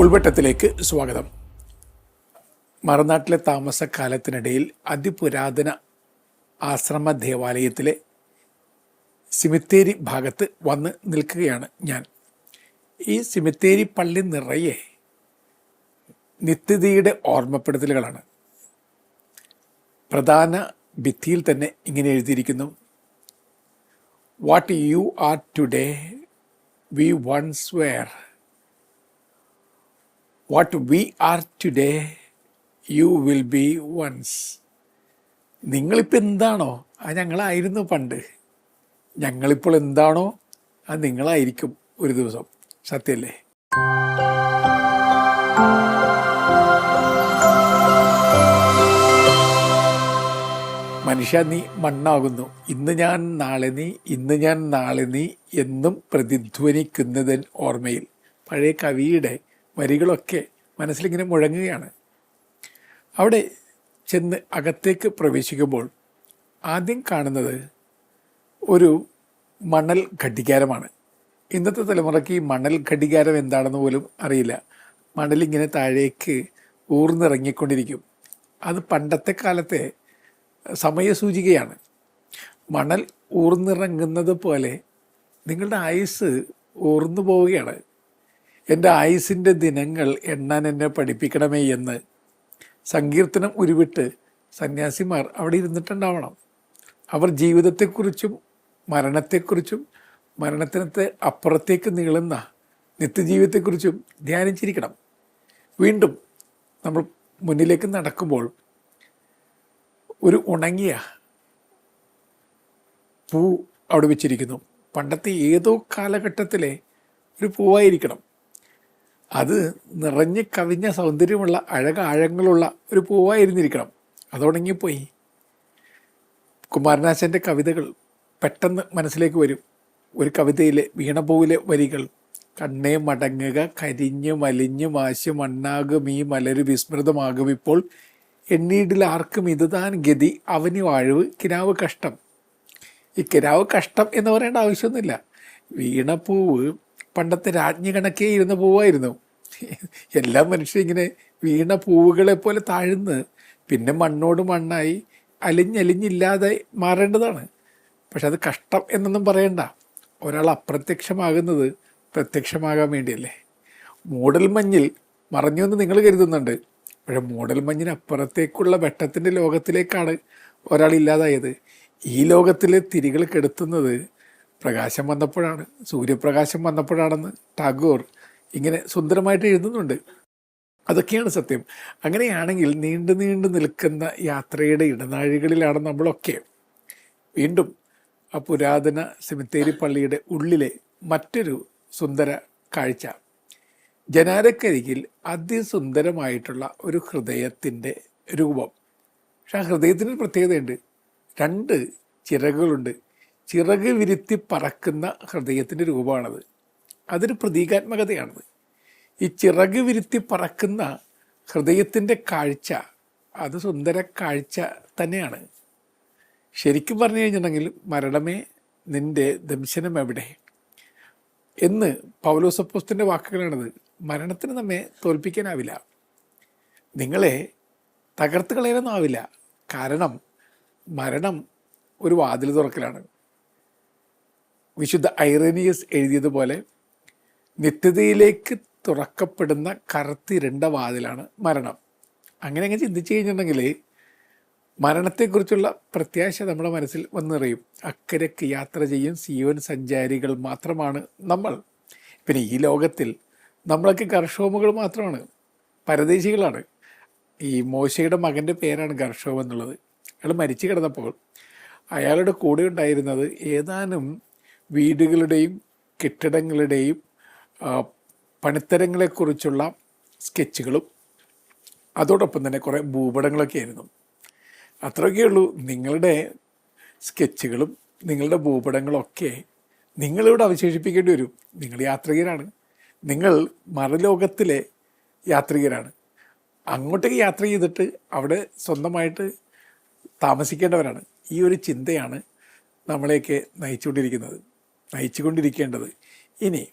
ഉൾവട്ടത്തിലേക്ക് സ്വാഗതം. മറുനാട്ടിലെ താമസക്കാലത്തിനിടയിൽ അതിപുരാതന ആശ്രമ ദേവാലയത്തിലെ സിമിത്തേരി ഭാഗത്ത് വന്ന് നിൽക്കുകയാണ് ഞാൻ. ഈ സിമിത്തേരി പള്ളി നിറയെ നിത്യതയുടെ ഓർമ്മപ്പെടുത്തലുകളാണ്. പ്രധാന ഭിത്തിയിൽ തന്നെ ഇങ്ങനെ എഴുതിയിരിക്കുന്നു: what you are today we ones were. What we are today you will be ones. നിങ്ങളിപ്പോൾ എന്താണോ അത് ഞങ്ങളായിരുന്നു പണ്ട്. ഞങ്ങളിപ്പോൾ എന്താണോ അത് നിങ്ങളായിരിക്കും ഒരു ദിവസം. സത്യമല്ലേ? മനുഷ്യ, നീ മണ്ണാകുന്നു. ഇന്ന് ഞാൻ നാളെ നീ, ഇന്ന് ഞാൻ നാളെ നീ എന്നും പ്രതിധ്വനിക്കുന്നതൻ ഓർമ്മയിൽ. പഴയ കവിയുടെ വരികളൊക്കെ മനസ്സിലിങ്ങനെ മുഴങ്ങുകയാണ്. അവിടെ ചെന്ന് അകത്തേക്ക് പ്രവേശിക്കുമ്പോൾ ആദ്യം കാണുന്നത് ഒരു മണൽ ഘടികാരമാണ്. ഇന്നത്തെ തലമുറയ്ക്ക് ഈ മണൽ ഘടികാരം എന്താണെന്ന് പോലും അറിയില്ല. മണലിങ്ങനെ താഴേക്ക് ഊർന്നിറങ്ങിക്കൊണ്ടിരിക്കും. അത് പണ്ടത്തെ കാലത്തെ സമയസൂചികയാണ്. മണൽ ഊർന്നിറങ്ങുന്നത് പോലെ നിങ്ങളുടെ ആയുസ് ഊർന്നു പോവുകയാണ്. എൻ്റെ ആയുസിൻ്റെ ദിനങ്ങൾ എണ്ണാൻ എന്നെ പഠിപ്പിക്കണമേ എന്ന് സങ്കീർത്തനം ഉരുവിട്ട് സന്യാസിമാർ അവിടെ ഇരുന്നിട്ടുണ്ടാവണം. അവർ ജീവിതത്തെക്കുറിച്ചും മരണത്തെക്കുറിച്ചും മരണത്തിനത്തെ അപ്പുറത്തേക്ക് നീളുന്ന നിത്യജീവിതത്തെക്കുറിച്ചും ധ്യാനിച്ചിരിക്കണം. വീണ്ടും നമ്മൾ മുന്നിലേക്ക് നടക്കുമ്പോൾ ഒരു ഉണങ്ങിയ പൂ അവിടെ വെച്ചിരിക്കുന്നു. പണ്ടത്തെ ഏതോ കാലഘട്ടത്തിലെ ഒരു പൂവായിരിക്കണം. അത് നിറഞ്ഞ് കവിഞ്ഞ സൗന്ദര്യമുള്ള ആഴങ്ങളുള്ള ഒരു പൂവായിരുന്നിരിക്കണം. അതുണങ്ങിപ്പോയി. കുമാരനാശാൻ്റെ കവിതകൾ പെട്ടെന്ന് മനസ്സിലേക്ക് വരും. ഒരു കവിതയിലെ വീണപൂവിലെ വരികൾ: കണ്ണേ മടങ്ങുക, കരിഞ്ഞ് മലിഞ്ഞ് മാശ് മണ്ണാകും ഈ മലര് വിസ്മൃതമാകും ഇപ്പോൾ, എണ്ണീടിൽ ആർക്കും ഇതുതാൻ ഗതി, അവന് വാഴവ് കിനാവ് കഷ്ടം. ഈ കിനാവ് കഷ്ടം എന്ന് പറയേണ്ട ആവശ്യമൊന്നുമില്ല. വീണപ്പൂവ് പണ്ടത്തെ രാജ്ഞി കണക്കേ ഇരുന്ന പൂവായിരുന്നു. എല്ലാ മനുഷ്യരും ഇങ്ങനെ വീണ പൂവുകളെ പോലെ താഴ്ന്ന് പിന്നെ മണ്ണോട് മണ്ണായി അലിഞ്ഞില്ലാതെ മാറേണ്ടതാണ്. പക്ഷെ അത് കഷ്ടം എന്നൊന്നും പറയണ്ട. ഒരാൾ അപ്രത്യക്ഷമാകുന്നത് പ്രത്യക്ഷമാകാൻ വേണ്ടിയല്ലേ. മൂടൽമഞ്ഞിൽ മറഞ്ഞു എന്ന് നിങ്ങൾ കരുതുന്നുണ്ട്. പക്ഷെ മൂടൽമഞ്ഞിന് അപ്പുറത്തേക്കുള്ള വെട്ടത്തിൻ്റെ ലോകത്തിലേക്കാണ് ഒരാൾ ഇല്ലാതായത്. ഈ ലോകത്തിലെ തിരികൾ കെടുത്തുന്നത് പ്രകാശം വന്നപ്പോഴാണ്, സൂര്യപ്രകാശം വന്നപ്പോഴാണെന്ന് ടാഗോർ ഇങ്ങനെ സുന്ദരമായിട്ട് എഴുതുന്നുണ്ട്. അതൊക്കെയാണ് സത്യം. അങ്ങനെയാണെങ്കിൽ നീണ്ടു നിൽക്കുന്ന യാത്രയുടെ ഇടനാഴികളിലാണ് നമ്മളൊക്കെ. വീണ്ടും ആ പുരാതന സെമിത്തേരി പള്ളിയുടെ ഉള്ളിലെ മറ്റൊരു സുന്ദര കാഴ്ച: ജനാലക്കരികിൽ അതിസുന്ദരമായിട്ടുള്ള ഒരു ഹൃദയത്തിൻ്റെ രൂപം. പക്ഷെ ആ ഹൃദയത്തിന് പ്രത്യേകതയുണ്ട്. 2 ചിറകുകളുണ്ട്. ചിറക് വിരുത്തി പറക്കുന്ന ഹൃദയത്തിൻ്റെ രൂപമാണത്. അതൊരു പ്രതീകാത്മകതയാണത്. ഈ ചിറക് വിരുത്തി പറക്കുന്ന ഹൃദയത്തിൻ്റെ കാഴ്ച അത് സുന്ദര കാഴ്ച തന്നെയാണ്. ശരിക്കും പറഞ്ഞു കഴിഞ്ഞിട്ടുണ്ടെങ്കിൽ മരണമേ നിൻ്റെ ദംശനം എവിടെ എന്ന് പൗലോസ് അപ്പോസ്തലൻ്റെ വാക്കുകളാണത്. മരണത്തിന് നമ്മെ തോൽപ്പിക്കാനാവില്ല, നിങ്ങളെ തകർത്ത് കളയാനൊന്നും ആവില്ല. കാരണം മരണം ഒരു വാതിൽ തുറക്കലാണ്. വിശുദ്ധ ഐറേനിയസ് എഴുതിയതുപോലെ നിത്യതയിലേക്ക് തുറക്കപ്പെടുന്ന കറുത്തിരണ്ട വാതിലാണ് മരണം. അങ്ങനെ ചിന്തിച്ചു കഴിഞ്ഞിട്ടുണ്ടെങ്കിൽ മരണത്തെക്കുറിച്ചുള്ള പ്രത്യാശ നമ്മുടെ മനസ്സിൽ വന്നിറയും. അക്കരയ്ക്ക് യാത്ര ചെയ്യും സിയോൻ സഞ്ചാരികൾ മാത്രമാണ് നമ്മൾ. പിന്നെ ഈ ലോകത്തിൽ നമ്മളൊക്കെ ഗർഷോമുകൾ മാത്രമാണ്, പരദേശികളാണ്. ഈ മോശയുടെ മകൻ്റെ പേരാണ് ഗർഷോം എന്നുള്ളത്. അയാൾ മരിച്ചു കിടന്നപ്പോൾ അയാളുടെ കൂടെ ഉണ്ടായിരുന്നത് ഏതാനും വീടുകളുടെയും കെട്ടിടങ്ങളുടെയും പണിത്തരങ്ങളെക്കുറിച്ചുള്ള സ്കെച്ചുകളും അതോടൊപ്പം തന്നെ കുറേ ഭൂപടങ്ങളൊക്കെ ആയിരുന്നു. അത്രയൊക്കെയുള്ളൂ. നിങ്ങളുടെ സ്കെച്ചുകളും നിങ്ങളുടെ ഭൂപടങ്ങളൊക്കെ നിങ്ങളിവിടെ അവശേഷിപ്പിക്കേണ്ടി വരും. നിങ്ങൾ യാത്രികരാണ്. നിങ്ങൾ മറുലോകത്തിലെ യാത്രികരാണ്. അങ്ങോട്ടേക്ക് യാത്ര ചെയ്തിട്ട് അവിടെ സ്വന്തമായിട്ട് താമസിക്കേണ്ടവരാണ്. ഈ ഒരു ചിന്തയാണ് നമ്മളെയൊക്കെ നയിച്ചുകൊണ്ടിരിക്കേണ്ടത്. ഇനി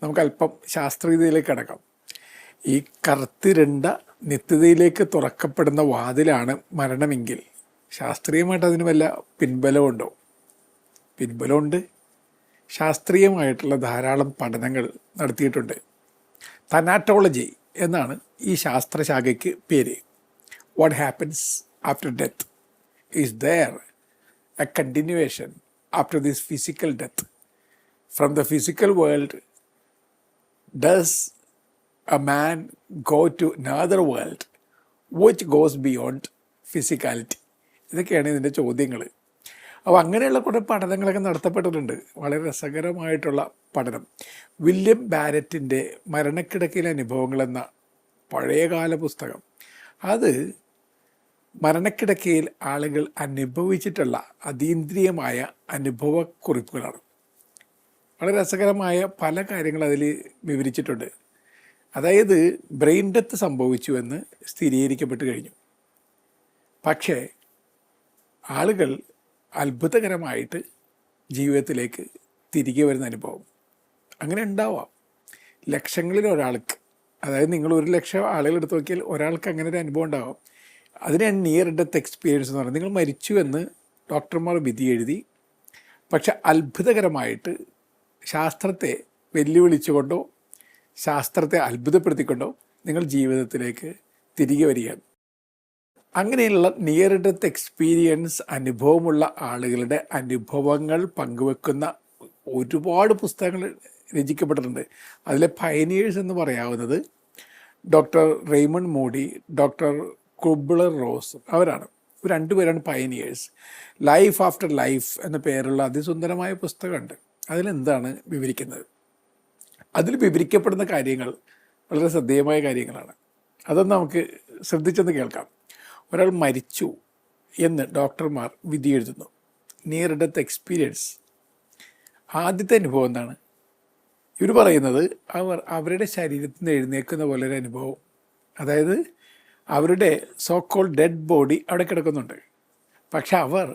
നമുക്കല്പം ശാസ്ത്രീയതയിലേക്ക് കടക്കാം. ഈ കറുത്തിരുണ്ട നിത്യതയിലേക്ക് തുറക്കപ്പെടുന്ന വാതിലാണ് മരണമെങ്കിൽ ശാസ്ത്രീയമായിട്ട് അതിന് വല്ല പിൻബലമുണ്ടോ? പിൻബലമുണ്ട്. ശാസ്ത്രീയമായിട്ടുള്ള ധാരാളം പഠനങ്ങൾ നടത്തിയിട്ടുണ്ട്. തനാറ്റോളജി എന്നാണ് ഈ ശാസ്ത്രശാഖയ്ക്ക് പേര്. What happens after death? Is there a continuation after this physical death? From the physical world does a man go to another world which goes beyond physicality? ഇതൊക്കെയാണ് ഇതിൻ്റെ ചോദ്യങ്ങൾ. അപ്പോൾ അങ്ങനെയുള്ള കുറേ പഠനങ്ങളൊക്കെ നടത്തപ്പെട്ടിട്ടുണ്ട്. വളരെ രസകരമായിട്ടുള്ള പഠനം. വില്യം ബാരറ്റിൻ്റെ മരണക്കിടക്കയിലെ അനുഭവങ്ങൾ എന്ന പഴയകാല പുസ്തകം, അത് മരണക്കിടക്കയിൽ ആളുകൾ അനുഭവിച്ചിട്ടുള്ള അതീന്ദ്രിയമായ അനുഭവക്കുറിപ്പുകളാണ്. വളരെ രസകരമായ പല കാര്യങ്ങൾ അതിൽ വിവരിച്ചിട്ടുണ്ട്. അതായത് ബ്രെയിൻ ഡെത്ത് സംഭവിച്ചു എന്ന് സ്ഥിരീകരിക്കപ്പെട്ട് കഴിഞ്ഞു. പക്ഷേ ആളുകൾ അത്ഭുതകരമായിട്ട് ജീവിതത്തിലേക്ക് തിരികെ വരുന്ന അനുഭവം അങ്ങനെ ഉണ്ടാവാം. ലക്ഷങ്ങളിൽ ഒരാൾക്ക്, അതായത് നിങ്ങൾ 1,00,000 ആളുകൾ എടുത്ത് നോക്കിയാൽ ഒരാൾക്ക് അങ്ങനെ ഒരു അനുഭവം ഉണ്ടാവാം. അതിനാണ് നിയർ ഡെത്ത് എക്സ്പീരിയൻസ് എന്ന് പറയുന്നത്. നിങ്ങൾ മരിച്ചു എന്ന് ഡോക്ടർമാർ വിധി എഴുതി, പക്ഷെ അത്ഭുതകരമായിട്ട് ശാസ്ത്രത്തെ വെല്ലുവിളിച്ചുകൊണ്ടോ ശാസ്ത്രത്തെ അത്ഭുതപ്പെടുത്തിക്കൊണ്ടോ നിങ്ങൾ ജീവിതത്തിലേക്ക് തിരികെ വരികയാണ്. അങ്ങനെയുള്ള നിയർ ഡെത്ത് എക്സ്പീരിയൻസ് അനുഭവമുള്ള ആളുകളുടെ അനുഭവങ്ങൾ പങ്കുവെക്കുന്ന ഒരുപാട് പുസ്തകങ്ങൾ രചിക്കപ്പെട്ടിട്ടുണ്ട്. അതിലെ പയനിയേഴ്സ് എന്ന് പറയാവുന്നത് doctor Raymond Moody, doctor കുബ്ലർ rose, അവരാണ്. ഇവർ രണ്ടുപേരാണ് പയനിയേഴ്സ്. ലൈഫ് ആഫ്റ്റർ ലൈഫ് എന്ന പേരുള്ള അതിസുന്ദരമായ പുസ്തകമുണ്ട്. അതിലെന്താണ് വിവരിക്കുന്നത്? അതിൽ വിവരിക്കപ്പെടുന്ന കാര്യങ്ങൾ വളരെ ശ്രദ്ധേയമായ കാര്യങ്ങളാണ്. അതൊന്ന് നമുക്ക് ശ്രദ്ധിച്ചെന്ന് കേൾക്കാം. ഒരാൾ മരിച്ചു എന്ന് ഡോക്ടർമാർ വിധി എഴുതുന്നു. Near death experience. ആദ്യത്തെ അനുഭവം എന്താണ്? ഇവർ പറയുന്നത് അവരുടെ ശരീരത്തിൽ നിന്ന് എഴുന്നേൽക്കുന്ന പോലെ ഒരു അനുഭവം. അതായത് അവരുടെ സോ കോൾ ഡെഡ് ബോഡി അവിടെ കിടക്കുന്നുണ്ട്. പക്ഷെ അവർ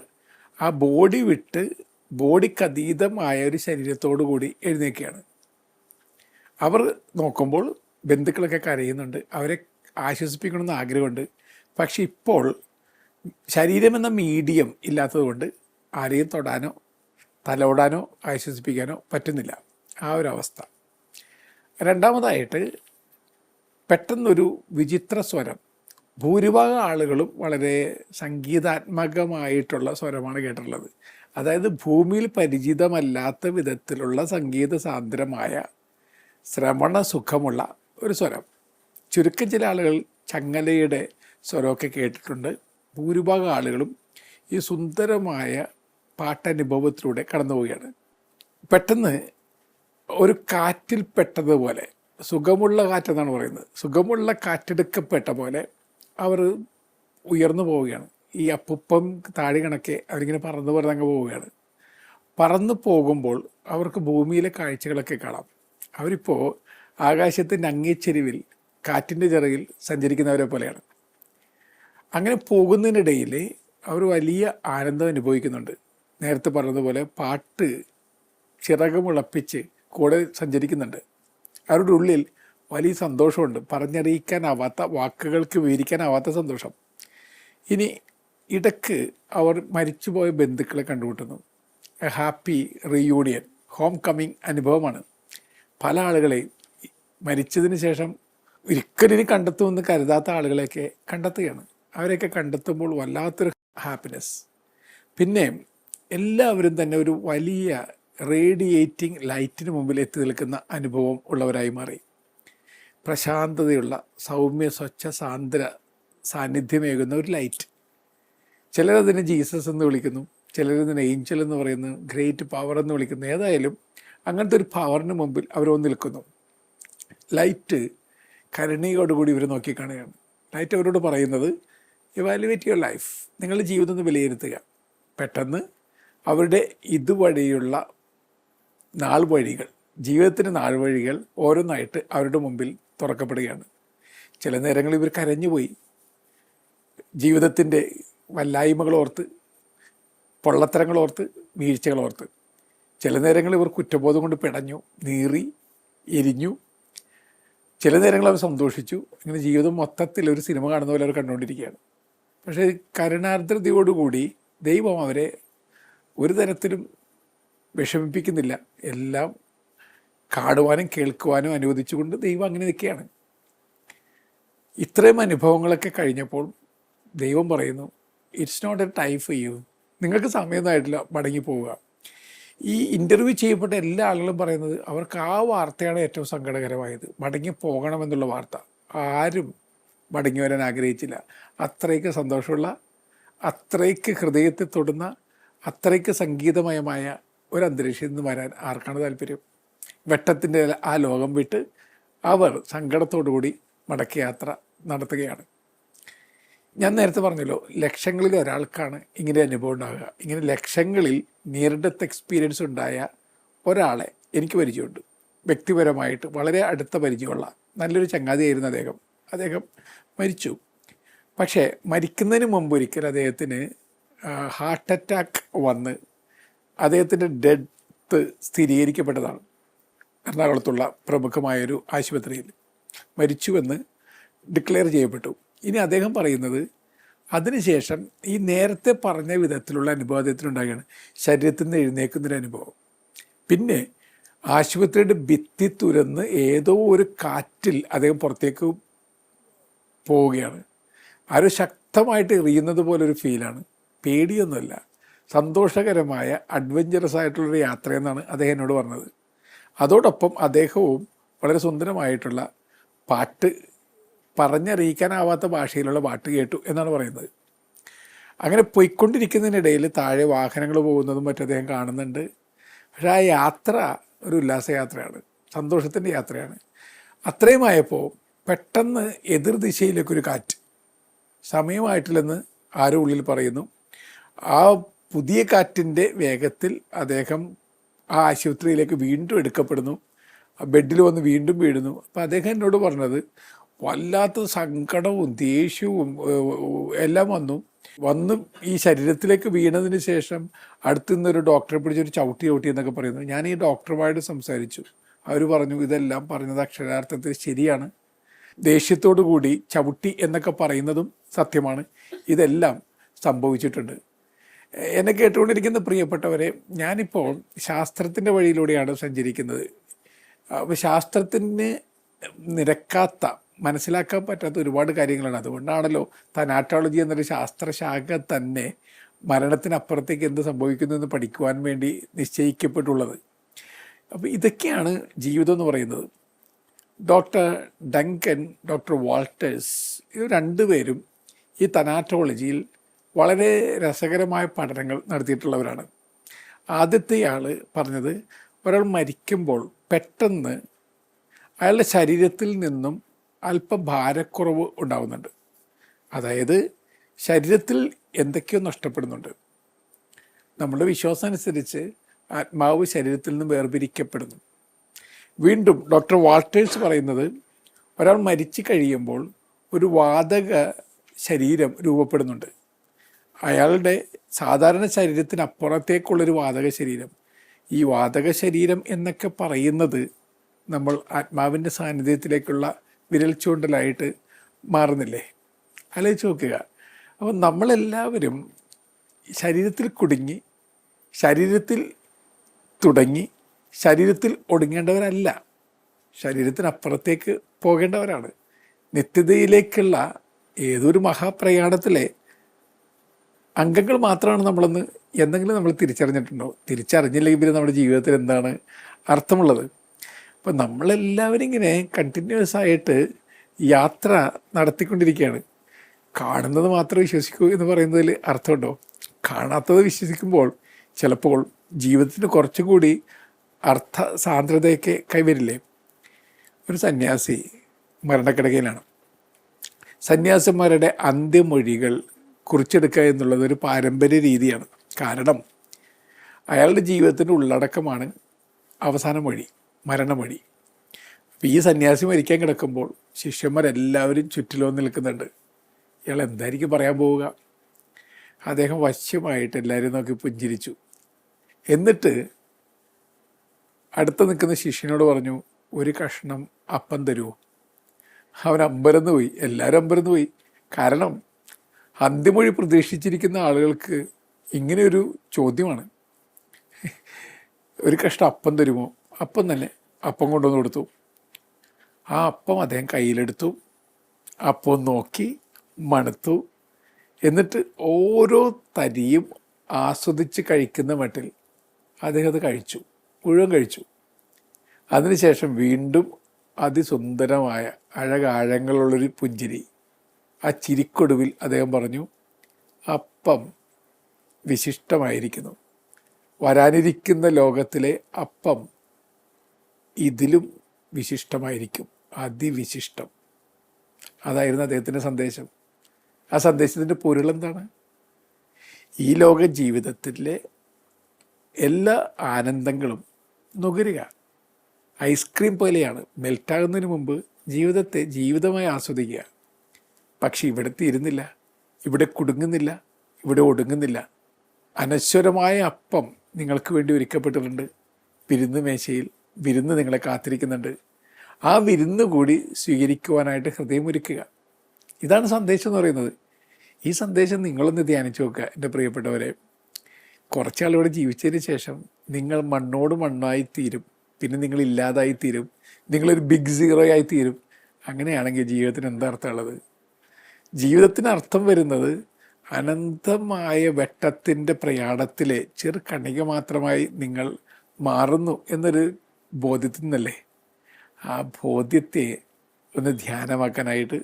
ആ ബോഡി വിട്ട് ബോഡിക്കതീതമായ ഒരു ശരീരത്തോടു കൂടി എഴുന്നേൽക്കുകയാണ്. അവർ നോക്കുമ്പോൾ ബന്ധുക്കളൊക്കെ കരയുന്നുണ്ട്, അവരെ ആശ്വസിപ്പിക്കണമെന്ന് ആഗ്രഹമുണ്ട്. പക്ഷെ ഇപ്പോൾ ശരീരമെന്ന മീഡിയം ഇല്ലാത്തതുകൊണ്ട് ആരെയും തൊടാനോ തലോടാനോ ആശ്വസിപ്പിക്കാനോ പറ്റുന്നില്ല. ആ ഒരവസ്ഥ. രണ്ടാമതായിട്ട് പെട്ടെന്നൊരു വിചിത്ര സ്വരം. ഭൂരിഭാഗം ആളുകളും വളരെ സംഗീതാത്മകമായിട്ടുള്ള സ്വരമാണ് കേട്ടിട്ടുള്ളത്. അതായത് ഭൂമിയിൽ പരിചിതമല്ലാത്ത വിധത്തിലുള്ള സംഗീത സാന്ദ്രമായ ശ്രവണ സുഖമുള്ള ഒരു സ്വരം. ചുരുക്കം ചില ആളുകൾ ചങ്ങലയുടെ സ്വരമൊക്കെ കേട്ടിട്ടുണ്ട്. ഭൂരിഭാഗം ആളുകളും ഈ സുന്ദരമായ പാട്ടനുഭവത്തിലൂടെ കടന്നു പോവുകയാണ്. പെട്ടെന്ന് ഒരു കാറ്റിൽ പെട്ടതുപോലെ, സുഖമുള്ള കാറ്റെന്നാണ് പറയുന്നത്, സുഖമുള്ള കാറ്റെടുക്കപ്പെട്ട പോലെ അവർ ഉയർന്നു പോവുകയാണ്. ഈ അപ്പുപ്പം താഴെ കണക്കെ അവരിങ്ങനെ പറന്ന് അങ്ങ് പോവുകയാണ്. പറന്നു പോകുമ്പോൾ അവർക്ക് ഭൂമിയിലെ കാഴ്ചകളൊക്കെ കാണാം. അവരിപ്പോൾ ആകാശത്തിൻ്റെ അങ്ങേച്ചെരിവിൽ കാറ്റിൻ്റെ ചിറകിൽ സഞ്ചരിക്കുന്നവരെ പോലെയാണ്. അങ്ങനെ പോകുന്നതിനിടയിൽ അവർ വലിയ ആനന്ദം അനുഭവിക്കുന്നുണ്ട്. നേരത്തെ പറഞ്ഞതുപോലെ പാട്ട് ചിറകുമുളപ്പിച്ച് കൂടെ സഞ്ചരിക്കുന്നുണ്ട്. അവരുടെ ഉള്ളിൽ വലിയ സന്തോഷമുണ്ട്, പറഞ്ഞറിയിക്കാനാവാത്ത, വാക്കുകൾക്ക് വിവരിക്കാനാവാത്ത സന്തോഷം. ഇനി ഇടയ്ക്ക് അവർ മരിച്ചുപോയ ബന്ധുക്കളെ കണ്ടുമുട്ടുന്നു. A happy reunion, home coming അനുഭവമാണ്. പല ആളുകളെയും മരിച്ചതിന് ശേഷം ഒരിക്കലും കണ്ടെത്തുമെന്ന് കരുതാത്ത ആളുകളെയൊക്കെ കണ്ടെത്തുകയാണ്. അവരെയൊക്കെ കണ്ടെത്തുമ്പോൾ വല്ലാത്തൊരു ഹാപ്പിനെസ്. പിന്നെ എല്ലാവരും തന്നെ ഒരു വലിയ റേഡിയേറ്റിംഗ് ലൈറ്റിന് മുമ്പിൽ എത്തി നിൽക്കുന്ന അനുഭവം ഉള്ളവരായി മാറി. പ്രശാന്തതയുള്ള സൗമ്യ സ്വച്ഛ സാന്ദ്ര സാന്നിധ്യമേകുന്ന ഒരു ലൈറ്റ്. ചിലരതിനെ ജീസസ് എന്ന് വിളിക്കുന്നു, ചിലരതിനെ ഏഞ്ചൽ എന്ന് പറയുന്നു, ഗ്രേറ്റ് പവർ എന്ന് വിളിക്കുന്നു. ഏതായാലും അങ്ങനത്തെ ഒരു പവറിന് മുമ്പിൽ അവർ വന്ന് നിൽക്കുന്നു. ലൈറ്റ് കരുണയോടുകൂടി ഇവർ നോക്കിക്കാണുകയാണ്. ലൈറ്റ് അവരോട് പറയുന്നത്, ഇവാലുവേറ്റ് യുവർ ലൈഫ്, നിങ്ങളുടെ ജീവിതം ഒന്ന് വിലയിരുത്തുക. പെട്ടെന്ന് അവരുടെ ഇതുവഴിയുള്ള നാൾ വഴികൾ, ജീവിതത്തിൻ്റെ നാൾ വഴികൾ ഓരോന്നായിട്ട് അവരുടെ മുമ്പിൽ തുറക്കപ്പെടുകയാണ്. ചില നേരങ്ങളിൽ ഇവർ കരഞ്ഞുപോയി, ജീവിതത്തിൻ്റെ വല്ലായ്മകളോർത്ത്, പൊള്ളത്തരങ്ങളോർത്ത്, വീഴ്ചകളോർത്ത്. ചില നേരങ്ങളിൽ ഇവർ കുറ്റബോധം കൊണ്ട് പിടഞ്ഞു, നീറി, എരിഞ്ഞു. ചില നേരങ്ങൾ അവർ സന്തോഷിച്ചു. ഇങ്ങനെ ജീവിതം മൊത്തത്തിൽ ഒരു സിനിമ കാണുന്ന പോലെ അവർ കണ്ടുകൊണ്ടിരിക്കുകയാണ്. പക്ഷേ കരുണാർദ്രതയോടുകൂടി ദൈവം അവരെ ഒരു തരത്തിലും വിഷമിപ്പിക്കുന്നില്ല. എല്ലാം കാണുവാനും കേൾക്കുവാനും അനുവദിച്ചുകൊണ്ട് ദൈവം അങ്ങനെ നിൽക്കുകയാണ്. ഇത്രയും അനുഭവങ്ങളൊക്കെ കഴിഞ്ഞപ്പോൾ ദൈവം പറയുന്നു, it's not a time for you, നിങ്ങൾക്ക് സമയമൊന്നുമായിട്ടില്ല, മടങ്ങി പോവുക. ഈ ഇൻ്റർവ്യൂ ചെയ്യപ്പെട്ട എല്ലാ ആളുകളും പറയുന്നത് അവർക്ക് ആ വാർത്തയാണ് ഏറ്റവും സങ്കടകരമായത്, മടങ്ങി പോകണമെന്നുള്ള വാർത്ത. ആരും മടങ്ങി വരാൻ ആഗ്രഹിച്ചില്ല. അത്രയ്ക്ക് സന്തോഷമുള്ള, അത്രയ്ക്ക് ഹൃദയത്തെ തൊടുന്ന, അത്രയ്ക്ക് സംഗീതമയമായ ഒരു അന്തരീക്ഷത്തിൽ നിന്ന് വരാൻ ആർക്കാണ് താല്പര്യം? വെട്ടത്തിൻ്റെ ആ ലോകം വിട്ട് അവർ സങ്കടത്തോടുകൂടി മടക്കയാത്ര നടത്തുകയാണ്. ഞാൻ നേരത്തെ പറഞ്ഞല്ലോ, ലക്ഷങ്ങളിൽ ഒരാൾക്കാണ് ഇങ്ങനെ അനുഭവം ഉണ്ടാകുക. ഇങ്ങനെ ലക്ഷങ്ങളിൽ നിയർ ഡെത്ത് എക്സ്പീരിയൻസ് ഉണ്ടായ ഒരാളെ എനിക്ക് പരിചയമുണ്ട്. വ്യക്തിപരമായിട്ട് വളരെ അടുത്ത പരിചയമുള്ള നല്ലൊരു ചങ്ങാതിയായിരുന്നു അദ്ദേഹം. അദ്ദേഹം മരിച്ചു. പക്ഷേ മരിക്കുന്നതിന് മുമ്പ് ഒരിക്കൽ അദ്ദേഹത്തിന് ഹാർട്ട് അറ്റാക്ക് വന്ന് അദ്ദേഹത്തിൻ്റെ ഡെത്ത് സ്ഥിരീകരിക്കപ്പെട്ടതാണ്. എറണാകുളത്തുള്ള പ്രമുഖമായൊരു ആശുപത്രിയിൽ മരിച്ചുവെന്ന് ഡിക്ലെയർ ചെയ്യപ്പെട്ടു. ഇനി അദ്ദേഹം പറയുന്നത് അതിനുശേഷം ഈ നേരത്തെ പറഞ്ഞ വിധത്തിലുള്ള അനുഭവം അദ്ദേഹത്തിനുണ്ടാകുകയാണ്. ശരീരത്തിൽ നിന്ന് എഴുന്നേക്കുന്നൊരു അനുഭവം. പിന്നെ ആശുപത്രിയുടെ ഭിത്തി തുരന്ന് ഏതോ ഒരു കാറ്റിൽ അദ്ദേഹം പുറത്തേക്ക് പോവുകയാണ്. ആരോ ശക്തമായിട്ട് എറിയുന്നത് പോലൊരു ഫീലാണ്. പേടിയൊന്നുമല്ല, സന്തോഷകരമായ അഡ്വഞ്ചറസ് ആയിട്ടുള്ളൊരു യാത്രയെന്നാണ് അദ്ദേഹം എന്നോട് പറഞ്ഞത്. അതോടൊപ്പം അദ്ദേഹവും വളരെ സുന്ദരമായിട്ടുള്ള പാട്ട്, പറഞ്ഞറിയിക്കാനാവാത്ത ഭാഷയിലുള്ള പാട്ട് കേട്ടു എന്നാണ് പറയുന്നത്. അങ്ങനെ പോയിക്കൊണ്ടിരിക്കുന്നതിനിടയിൽ താഴെ വാഹനങ്ങൾ പോകുന്നതും മറ്റും അദ്ദേഹം കാണുന്നുണ്ട്. പക്ഷേ ആ യാത്ര ഒരു ഉല്ലാസയാത്രയാണ്, സന്തോഷത്തിൻ്റെ യാത്രയാണ്. അത്രയുമായപ്പോൾ പെട്ടെന്ന് എതിർദിശയിലേക്കൊരു കാറ്റ്. സമയമായിട്ടില്ലെന്ന് ആരോ ഉള്ളിൽ പറയുന്നു. ആ പുതിയ കാറ്റിൻ്റെ വേഗത്തിൽ അദ്ദേഹം ആ ആശുപത്രിയിലേക്ക് വീണ്ടും എടുക്കപ്പെടുന്നു. ബെഡിൽ വന്ന് വീണ്ടും വീഴുന്നു. അപ്പോൾ അദ്ദേഹം എന്നോട് പറഞ്ഞത് വല്ലാത്ത സങ്കടവും ദേഷ്യവും എല്ലാം വന്ന് ഈ ശരീരത്തിലേക്ക് വീണതിന് ശേഷം അടുത്തു നിന്നൊരു ഡോക്ടറെ പിടിച്ചൊരു ചവിട്ടി എന്നൊക്കെ പറയുന്നു. ഞാൻ ഈ ഡോക്ടറുമായിട്ട് സംസാരിച്ചു. അവർ പറഞ്ഞു ഇതെല്ലാം പറഞ്ഞത് അക്ഷരാർത്ഥത്തിൽ ശരിയാണ്. ദേഷ്യത്തോടു കൂടി ചവിട്ടി എന്നൊക്കെ പറയുന്നതും സത്യമാണ്. ഇതെല്ലാം സംഭവിച്ചിട്ടുണ്ട്. എന്നെ കേട്ടുകൊണ്ടിരിക്കുന്ന പ്രിയപ്പെട്ടവരെ, ഞാനിപ്പോൾ ശാസ്ത്രത്തിൻ്റെ വഴിയിലൂടെയാണ് സഞ്ചരിക്കുന്നത്. അപ്പോൾ ശാസ്ത്രത്തിന് നിരക്കാത്ത, മനസ്സിലാക്കാൻ പറ്റാത്ത ഒരുപാട് കാര്യങ്ങളാണ്. അതുകൊണ്ടാണല്ലോ തനാറ്റോളജി എന്നൊരു ശാസ്ത്രശാഖ തന്നെ മരണത്തിനപ്പുറത്തേക്ക് എന്ത് സംഭവിക്കുന്നു എന്ന് പഠിക്കുവാൻ വേണ്ടി നിശ്ചയിക്കപ്പെട്ടുള്ളത്. അപ്പോൾ ഇതൊക്കെയാണ് ജീവിതം എന്ന് പറയുന്നത്. ഡോക്ടർ ഡങ്കൻ, ഡോക്ടർ വാൾട്ടേഴ്സ്, ഇത് രണ്ടുപേരും ഈ തനാറ്റോളജിയിൽ വളരെ രസകരമായ പഠനങ്ങൾ നടത്തിയിട്ടുള്ളവരാണ്. ആദ്യത്തെയാൾ പറഞ്ഞത്, ഒരാൾ മരിക്കുമ്പോൾ പെട്ടെന്ന് അയാളുടെ ശരീരത്തിൽ നിന്നും അല്പം ഭാരക്കുറവ് ഉണ്ടാകുന്നുണ്ട്. അതായത് ശരീരത്തിൽ എന്തൊക്കെയോ നഷ്ടപ്പെടുന്നുണ്ട്. നമ്മുടെ വിശ്വാസം അനുസരിച്ച് ആത്മാവ് ശരീരത്തിൽ നിന്ന് വേർപിരിക്കപ്പെടുന്നു. വീണ്ടും ഡോക്ടർ വാൾട്ടേഴ്സ് പറയുന്നത്, ഒരാൾ മരിച്ചു കഴിയുമ്പോൾ ഒരു വാതക ശരീരം രൂപപ്പെടുന്നുണ്ട്. അയാളുടെ സാധാരണ ശരീരത്തിനപ്പുറത്തേക്കുള്ളൊരു വാതക ശരീരം. ഈ വാതക ശരീരം എന്നൊക്കെ പറയുന്നത് നമ്മൾ ആത്മാവിൻ്റെ സാന്നിധ്യത്തിലേക്കുള്ള വിരൽ ചൂണ്ടലായിട്ട് മാറുന്നില്ലേ? ആലോചിച്ച് നോക്കുക. അപ്പം നമ്മളെല്ലാവരും ശരീരത്തിൽ കുടുങ്ങി, ശരീരത്തിൽ തുടങ്ങി, ശരീരത്തിൽ ഒടുങ്ങേണ്ടവരല്ല, ശരീരത്തിനപ്പുറത്തേക്ക് പോകേണ്ടവരാണ്. നിത്യതയിലേക്കുള്ള ഏതൊരു മഹാപ്രയാണത്തിലെ അംഗങ്ങൾ മാത്രമാണ് നമ്മളെന്ന് എന്തെങ്കിലും നമ്മൾ തിരിച്ചറിഞ്ഞിട്ടുണ്ടോ? തിരിച്ചറിഞ്ഞില്ലെങ്കിൽ പിന്നെ നമ്മുടെ ജീവിതത്തിൽ എന്താണ് അർത്ഥമുള്ളത്? അപ്പം നമ്മളെല്ലാവരും ഇങ്ങനെ കണ്ടിന്യൂസ് ആയിട്ട് യാത്ര നടത്തിക്കൊണ്ടിരിക്കുകയാണ്. കാണുന്നത് മാത്രം വിശ്വസിക്കൂ എന്ന് പറയുന്നതിൽ അർത്ഥമുണ്ടോ? കാണാത്തത് വിശ്വസിക്കുമ്പോൾ ചിലപ്പോൾ ജീവിതത്തിന് കുറച്ചും കൂടി അർത്ഥ സാന്ദ്രതയൊക്കെ കൈവരില്ലേ? ഒരു സന്യാസി മരണക്കിടക്കയിലാണ്. സന്യാസിമാരുടെ അന്ത്യമൊഴികൾ കുറിച്ചെടുക്കുക എന്നുള്ളത് ഒരു പാരമ്പര്യ രീതിയാണ്. കാരണം അയാളുടെ ജീവിതത്തിൻ്റെ ഉള്ളടക്കമാണ് അവസാന മൊഴി, മരണമൊഴി. അപ്പോൾ ഈ സന്യാസി മരിക്കാൻ കിടക്കുമ്പോൾ ശിഷ്യന്മാരെല്ലാവരും ചുറ്റിലോ നിൽക്കുന്നുണ്ട്. ഇയാൾ എന്തായിരിക്കും പറയാൻ പോവുക? അദ്ദേഹം വശ്യമായിട്ട് എല്ലാവരും നോക്കി പുഞ്ചിരിച്ചു. എന്നിട്ട് അടുത്ത് നിൽക്കുന്ന ശിഷ്യനോട് പറഞ്ഞു, ഒരു കഷ്ണം അപ്പം തരുമോ? അവൻ അമ്പരന്ന് പോയി, എല്ലാവരും അമ്പരന്ന് പോയി. കാരണം അന്ത്യമൊഴി പ്രതീക്ഷിച്ചിരിക്കുന്ന ആളുകൾക്ക് ഇങ്ങനെയൊരു ചോദ്യമാണ്. ഒരു കഷ്ണം അപ്പം തരുമോ? അപ്പം തന്നെ അപ്പം കൊണ്ടുവന്ന് കൊടുത്തു. ആ അപ്പം അദ്ദേഹം കയ്യിലെടുത്തു, അപ്പം നോക്കി, മണത്തു, എന്നിട്ട് ഓരോ തരിയും ആസ്വദിച്ച് കഴിക്കുന്ന മട്ടിൽ അദ്ദേഹം അത് കഴിച്ചു, മുഴുവൻ കഴിച്ചു. അതിനുശേഷം വീണ്ടും അതിസുന്ദരമായ അഴകാഴങ്ങളുള്ളൊരു പുഞ്ചിരി. ആ ചിരിക്കൊടുവിൽ അദ്ദേഹം പറഞ്ഞു, അപ്പം വിശിഷ്ടമായിരിക്കുന്നു. വരാനിരിക്കുന്ന ലോകത്തിലെ അപ്പം ഇതിലും വിശിഷ്ടമായിരിക്കും, അതിവിശിഷ്ടം. അതായിരുന്നു അദ്ദേഹത്തിൻ്റെ സന്ദേശം. ആ സന്ദേശത്തിൻ്റെ പൊരുളെന്താണ്? ഈ ലോക ജീവിതത്തിലെ എല്ലാ ആനന്ദങ്ങളും നുകരുക. ഐസ്ക്രീം പോലെയാണ്, മെൽറ്റാകുന്നതിന് മുമ്പ് ജീവിതത്തെ ജീവിതമായി ആസ്വദിക്കുക. പക്ഷെ ഇവിടെ തീരുന്നില്ല, ഇവിടെ കുടുങ്ങുന്നില്ല, ഇവിടെ ഒടുങ്ങുന്നില്ല. അനശ്വരമായ അപ്പം നിങ്ങൾക്ക് വേണ്ടി ഒരുക്കപ്പെട്ടിട്ടുണ്ട്. വിരുന്ന് മേശയിൽ വിരുന്ന് നിങ്ങളെ കാത്തിരിക്കുന്നുണ്ട്. ആ വിരുന്ന് കൂടി സ്വീകരിക്കുവാനായിട്ട് ഹൃദയമൊരുക്കുക. ഇതാണ് സന്ദേശം എന്ന് പറയുന്നത്. ഈ സന്ദേശം നിങ്ങളൊന്ന് ധ്യാനിച്ചു നോക്കുക എൻ്റെ പ്രിയപ്പെട്ടവരെ. കുറച്ചാളിവിടെ ജീവിച്ചതിന് ശേഷം നിങ്ങൾ മണ്ണോട് മണ്ണായി തീരും, പിന്നെ നിങ്ങൾ ഇല്ലാതായി തീരും, നിങ്ങളൊരു ബിഗ് സീറോ ആയി തീരും. അങ്ങനെയാണെങ്കിൽ ജീവിതത്തിന് എന്താ അർത്ഥമുള്ളത്? ജീവിതത്തിന് അർത്ഥം വരുന്നത് അനന്തമായ വെട്ടത്തിൻ്റെ പ്രയാണത്തിലെ ചെറു കണിക മാത്രമായി നിങ്ങൾ മാറുന്നു എന്നൊരു ബോധ്യത്തിൽ നിന്നല്ലേ? ആ ബോധ്യത്തെ ഒന്ന് ധ്യാനമാക്കാനായിട്ട്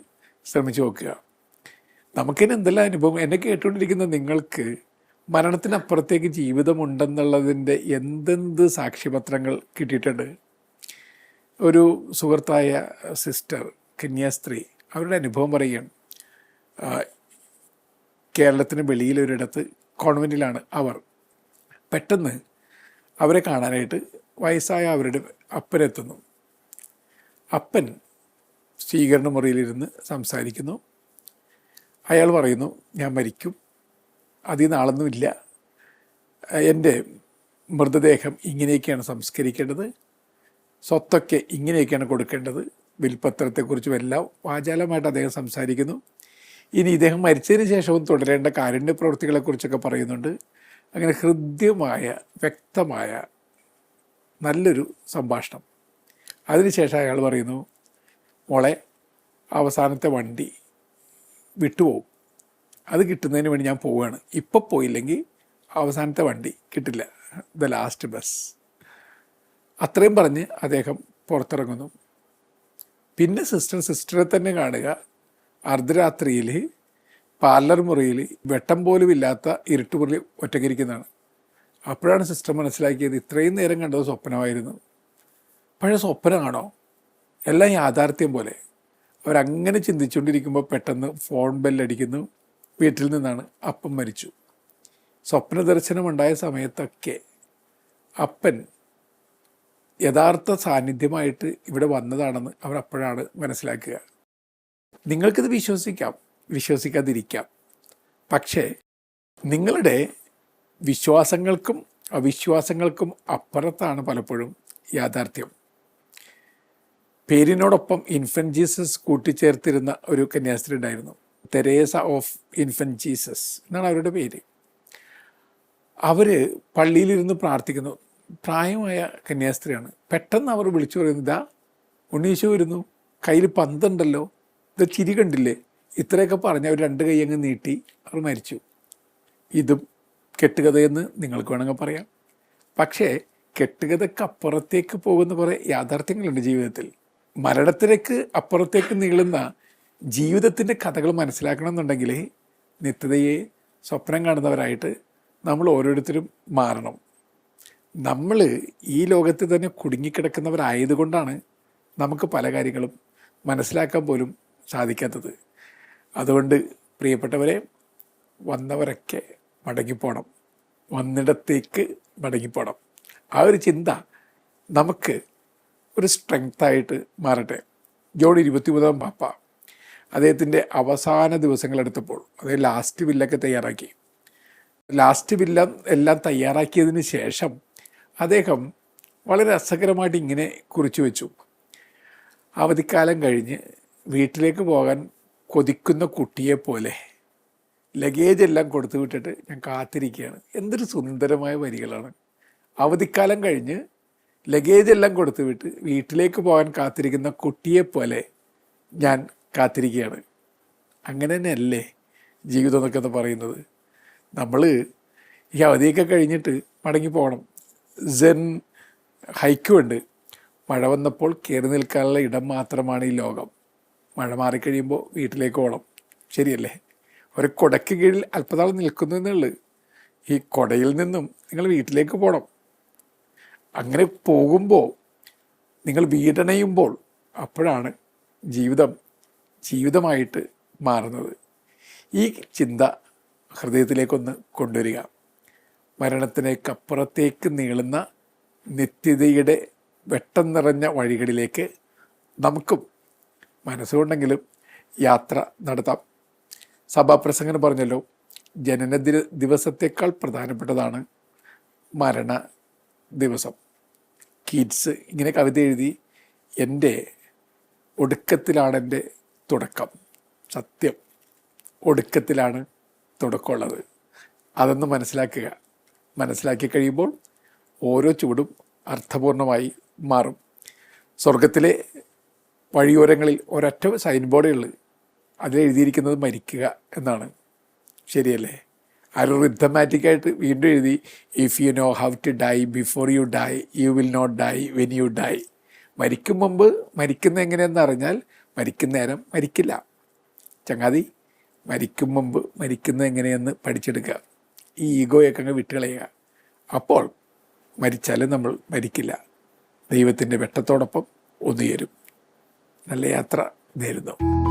ശ്രമിച്ചു നോക്കുക. നമുക്കിനി എന്തെല്ലാം അനുഭവം, എന്നെ കേട്ടുകൊണ്ടിരിക്കുന്ന നിങ്ങൾക്ക് മരണത്തിനപ്പുറത്തേക്ക് ജീവിതമുണ്ടെന്നുള്ളതിൻ്റെ എന്തെന്ത് സാക്ഷ്യപത്രങ്ങൾ കിട്ടിയിട്ടുണ്ട്. ഒരു സുഹൃത്തായ സിസ്റ്റർ, കന്യാസ്ത്രീ, അവരുടെ അനുഭവം പറയുകയാണ്. കേരളത്തിന് വെളിയിലൊരിടത്ത് കോൺവെൻറ്റിലാണ് അവർ. പെട്ടെന്ന് അവരെ കാണാനായിട്ട് വയസ്സായ അവരുടെ അപ്പനെത്തുന്നു. അപ്പൻ സ്വീകരണ മുറിയിലിരുന്ന് സംസാരിക്കുന്നു. അയാൾ പറയുന്നു, ഞാൻ മരിക്കും, അതിൽ നാളൊന്നുമില്ല, എൻ്റെ മൃതദേഹം ഇങ്ങനെയൊക്കെയാണ് സംസ്കരിക്കേണ്ടത്, സ്വത്തൊക്കെ ഇങ്ങനെയൊക്കെയാണ് കൊടുക്കേണ്ടത്, വിൽപ്പത്രത്തെക്കുറിച്ചും എല്ലാം വാചാലമായിട്ട് അദ്ദേഹം സംസാരിക്കുന്നു. ഇനി ഇദ്ദേഹം മരിച്ചതിന് ശേഷവും തുടരേണ്ട കാരുണ്യ പ്രവൃത്തികളെക്കുറിച്ചൊക്കെ പറയുന്നുണ്ട്. അങ്ങനെ ഹൃദ്യമായ വ്യക്തമായ നല്ലൊരു സംഭാഷണം. അതിനുശേഷം അയാൾ പറയുന്നു, മോളെ, അവസാനത്തെ വണ്ടി വിട്ടുപോകും, അത് കിട്ടുന്നതിന് വേണ്ടി ഞാൻ പോവുകയാണ്. ഇപ്പം പോയില്ലെങ്കിൽ അവസാനത്തെ വണ്ടി കിട്ടില്ല, ദ ലാസ്റ്റ് ബസ്. അത്രയും പറഞ്ഞ് അദ്ദേഹം പുറത്തിറങ്ങുന്നു. പിന്നെ സിസ്റ്ററെ തന്നെ കാണുക അർദ്ധരാത്രിയിൽ പാർലർ മുറിയിൽ വെട്ടം പോലും ഇല്ലാത്ത ഇരുട്ടുമുറിയിൽ ഒറ്റയ്ക്കിരിക്കുന്നതാണ്. അപ്പോഴാണ് സിസ്റ്റർ മനസ്സിലാക്കിയത് ഇത്രയും നേരം കണ്ടത് സ്വപ്നമായിരുന്നു. പഴയ സ്വപ്നമാണോ? എല്ലാം യാഥാർത്ഥ്യം പോലെ. അവരങ്ങനെ ചിന്തിച്ചുകൊണ്ടിരിക്കുമ്പോൾ പെട്ടെന്ന് ഫോൺ ബെല്ലടിക്കുന്നു. വീട്ടിൽ നിന്നാണ്. അപ്പൻ മരിച്ചു. സ്വപ്ന ദർശനമുണ്ടായ സമയത്തൊക്കെ അപ്പൻ യഥാർത്ഥ സാന്നിധ്യമായിട്ട് ഇവിടെ വന്നതാണെന്ന് അവർ അപ്പോഴാണ് മനസ്സിലാക്കുക. നിങ്ങൾക്കിത് വിശ്വസിക്കാം, വിശ്വസിക്കാതിരിക്കാം. പക്ഷേ നിങ്ങളുടെ വിശ്വാസങ്ങൾക്കും അവിശ്വാസങ്ങൾക്കും അപ്പുറത്താണ് പലപ്പോഴും യാഥാർത്ഥ്യം. പേരിനോടൊപ്പം ഇൻഫൻറ്റ് ജീസസ് കൂട്ടിച്ചേർത്തിരുന്ന ഒരു കന്യാസ്ത്രീ ഉണ്ടായിരുന്നു. തെരേസ ഓഫ് ഇൻഫൻറ്റ് ജീസസ് എന്നാണ് അവരുടെ പേര്. അവർ പള്ളിയിലിരുന്ന് പ്രാർത്ഥിക്കുന്നു. പ്രായമായ കന്യാസ്ത്രീയാണ്. പെട്ടെന്ന് അവർ വിളിച്ചു പറയുന്നു, ഇതാ ഉണ്ണീശോ വരുന്നു, കയ്യിൽ പന്തുണ്ടല്ലോ, ഇത് ചിരി കണ്ടില്ലേ? ഇത്രയൊക്കെ പറഞ്ഞ് അവർ 2 കൈ അങ്ങ് നീട്ടി അവർ മരിച്ചു. ഇതും കെട്ടുകഥയെന്ന് നിങ്ങൾക്ക് വേണമെങ്കിൽ പറയാം. പക്ഷേ കെട്ടുകഥയ്ക്ക് അപ്പുറത്തേക്ക് പോകുന്ന കുറേ യാഥാർത്ഥ്യങ്ങളുണ്ട് ജീവിതത്തിൽ. മരണത്തിലേക്ക് അപ്പുറത്തേക്ക് നീളുന്ന ജീവിതത്തിൻ്റെ കഥകൾ മനസ്സിലാക്കണം എന്നുണ്ടെങ്കിൽ നിത്യതയെ സ്വപ്നം കാണുന്നവരായിട്ട് നമ്മൾ ഓരോരുത്തരും മാറണം. നമ്മൾ ഈ ലോകത്തിൽ തന്നെ കുടുങ്ങിക്കിടക്കുന്നവരായതുകൊണ്ടാണ് നമുക്ക് പല കാര്യങ്ങളും മനസ്സിലാക്കാൻ പോലും സാധിക്കാത്തത്. അതുകൊണ്ട് പ്രിയപ്പെട്ടവരെ, വന്നവരൊക്കെ മടങ്ങിപ്പോണം, വന്നിടത്തേക്ക് മടങ്ങിപ്പോണം. ആ ഒരു ചിന്ത നമുക്ക് ഒരു സ്ട്രെങ്തായിട്ട് മാറട്ടെ. ജോൺ 23 പാപ്പ അദ്ദേഹത്തിൻ്റെ അവസാന ദിവസങ്ങളെടുത്തപ്പോൾ അതായത് ലാസ്റ്റ് വില്ലൊക്കെ തയ്യാറാക്കി. ലാസ്റ്റ് വില്ല എല്ലാം തയ്യാറാക്കിയതിന് ശേഷം അദ്ദേഹം വളരെ രസകരമായിട്ട് ഇങ്ങനെ കുറിച്ചു വെച്ചു. അവധിക്കാലം കഴിഞ്ഞ് വീട്ടിലേക്ക് പോകാൻ കൊതിക്കുന്ന കുട്ടിയെ പോലെ ലഗേജ് എല്ലാം കൊടുത്തു വിട്ടിട്ട് ഞാൻ കാത്തിരിക്കുകയാണ്. എന്തൊരു സുന്ദരമായ വരികളാണ്. അവധിക്കാലം കഴിഞ്ഞ് ലഗേജ് എല്ലാം കൊടുത്തു വിട്ട് വീട്ടിലേക്ക് പോകാൻ കാത്തിരിക്കുന്ന കുട്ടിയെ പോലെ ഞാൻ കാത്തിരിക്കുകയാണ്. അങ്ങനെ തന്നെയല്ലേ ജീവിതം എന്നൊക്കെ എന്ന് പറയുന്നത്. നമ്മൾ ഈ അവധിയൊക്കെ കഴിഞ്ഞിട്ട് മടങ്ങി പോകണം. സെൻ ഹൈക്കുണ്ട്. മഴ വന്നപ്പോൾ കയറി നിൽക്കാനുള്ള ഇടം മാത്രമാണ് ഈ ലോകം. മഴ മാറിക്കഴിയുമ്പോൾ വീട്ടിലേക്ക് പോകണം. ശരിയല്ലേ? ഒരു കുടയ്ക്ക് കീഴിൽ അല്പനാൾ നിൽക്കുന്നു എന്നുള്ളൂ. ഈ കുടയിൽ നിന്നും നിങ്ങൾ വീട്ടിലേക്ക് പോകണം. അങ്ങനെ പോകുമ്പോൾ നിങ്ങൾ വീടണയുമ്പോൾ അപ്പോഴാണ് ജീവിതമായിട്ട് മാറുന്നത്. ഈ ചിന്ത ഹൃദയത്തിലേക്കൊന്ന് കൊണ്ടുവരിക. മരണത്തിനേക്കപ്പുറത്തേക്ക് നീളുന്ന നിത്യതയുടെ വെട്ടം നിറഞ്ഞ വഴികളിലേക്ക് നമുക്കും മനസ്സുകൊണ്ടെങ്കിലും യാത്ര നടത്താം. സഭാപ്രസംഗം പറഞ്ഞല്ലോ, ജനന ദിവസത്തേക്കാൾ പ്രധാനപ്പെട്ടതാണ് മരണ ദിവസം. കീറ്റ്സ് ഇങ്ങനെ കവിത എഴുതി, എൻ്റെ ഒടുക്കത്തിലാണ് എൻ്റെ തുടക്കം. സത്യം, ഒടുക്കത്തിലാണ് തുടക്കമുള്ളത്. അതൊന്ന് മനസ്സിലാക്കുക. മനസ്സിലാക്കി കഴിയുമ്പോൾ ഓരോ ചുവടും അർത്ഥപൂർണമായി മാറും. സ്വർഗത്തിലെ വഴിയോരങ്ങളിൽ ഒരൊറ്റ സൈൻ ബോർഡേ ഉള്ളൂ. അതിലെഴുതിയിരിക്കുന്നത് മരിക്കുക എന്നാണ്. ശരിയല്ലേ? ആരോ റിഥമാറ്റിക്കായിട്ട് വീണ്ടും എഴുതി, if you know how to die before you die you will not die when you die. മരിക്കും മുമ്പ് മരിക്കുന്ന എങ്ങനെയെന്ന് അറിഞ്ഞാൽ മരിക്കുന്ന നേരം മരിക്കില്ല. ചങ്ങാതി, മരിക്കും മുമ്പ് മരിക്കുന്നത് എങ്ങനെയെന്ന് പഠിച്ചെടുക്കുക. ഈ ഈഗോയൊക്കെ അങ്ങ് വിട്ടുകളയുക. അപ്പോൾ മരിച്ചാലും നമ്മൾ മരിക്കില്ല. ദൈവത്തിൻ്റെ വെട്ടത്തോടൊപ്പം ഒന്നുചേരും. നല്ല യാത്ര നേരുന്നു.